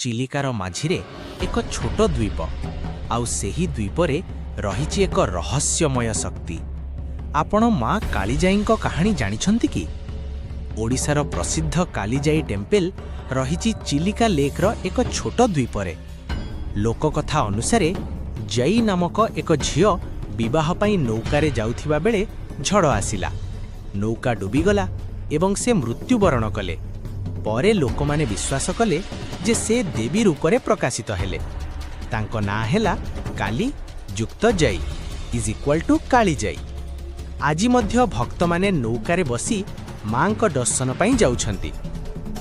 ଚିଲିକାର ମାଝିରେ ଏକ ଛୋଟ ଦ୍ୱୀପ, ଆଉ ସେହି ଦ୍ୱୀପରେ ରହିଛି ଏକ ରହସ୍ୟମୟ ଶକ୍ତି। ଆପଣ ମା କାଳିଜାଇଙ୍କ କାହାଣୀ ଜାଣିଛନ୍ତି କି? ଓଡ଼ିଶାର ପ୍ରସିଦ୍ଧ କାଳିଜାଇ ଟେମ୍ପଲ ରହିଛି ଚିଲିକା ଲେକ୍ର ଏକ ଛୋଟ ଦ୍ୱୀପରେ। ଲୋକକଥା ଅନୁସାରେ ଜୟୀ ନାମକ ଏକ ଝିଅ ବିବାହ ପାଇଁ ନୌକାରେ ଯାଉଥିବା ବେଳେ ଝଡ଼ ଆସିଲା। ନୌକା ଡୁବିଗଲା ଏବଂ ସେ ମୃତ୍ୟୁବରଣ କଲେ। ପରେ ଲୋକମାନେ ବିଶ୍ୱାସ କଲେ ଯେ ସେ ଦେବୀ ରୂପରେ ପ୍ରକାଶିତ ହେଲେ। ତାଙ୍କ ନାଁ ହେଲା କାଲି ଯୁକ୍ତ ଜୟୀ = କାଳିଜାଇ। ଆଜି ମଧ୍ୟ ଭକ୍ତମାନେ ନୌକାରେ ବସି ମାଙ୍କ ଦର୍ଶନ ପାଇଁ ଯାଉଛନ୍ତି।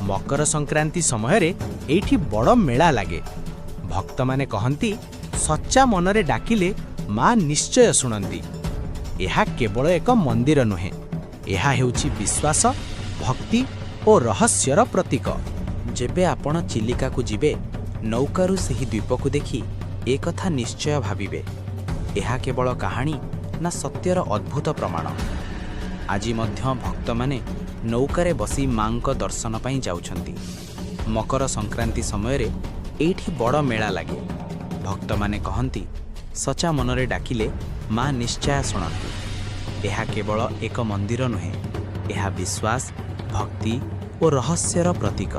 ମକର ସଂକ୍ରାନ୍ତି ସମୟରେ ଏଇଠି ବଡ଼ ମେଳା ଲାଗେ। ଭକ୍ତମାନେ କହନ୍ତି, ସଚ୍ଚା ମନରେ ଡାକିଲେ ମା ନିଶ୍ଚୟ ଶୁଣନ୍ତି। ଏହା କେବଳ ଏକ ମନ୍ଦିର ନୁହେଁ, ଏହା ହେଉଛି ବିଶ୍ୱାସ, ଭକ୍ତି ଓ ରହସ୍ୟର ପ୍ରତୀକ। ଯେବେ ଆପଣ ଚିଲିକାକୁ ଯିବେ, ନୌକାରୁ ସେହି ଦ୍ୱୀପକୁ ଦେଖି ଏକଥା ନିଶ୍ଚୟ ଭାବିବେ, ଏହା କେବଳ କାହାଣୀ ନା ସତ୍ୟର ଅଦ୍ଭୁତ ପ୍ରମାଣ। ଆଜି ମଧ୍ୟ ଭକ୍ତମାନେ ନୌକାରେ ବସି ମାଙ୍କ ଦର୍ଶନ ପାଇଁ ଯାଉଛନ୍ତି। ମକର ସଂକ୍ରାନ୍ତି ସମୟରେ ଏଇଠି ବଡ଼ ମେଳା ଲାଗେ। ଭକ୍ତମାନେ କହନ୍ତି, ସଚ୍ଚା ମନରେ ଡାକିଲେ ମା ନିଶ୍ଚୟ ଶୁଣନ୍ତି। ଏହା କେବଳ ଏକ ମନ୍ଦିର ନୁହେଁ, ଏହା ବିଶ୍ୱାସ, ଭକ୍ତି ଓ ରହସ୍ୟର ପ୍ରତୀକ।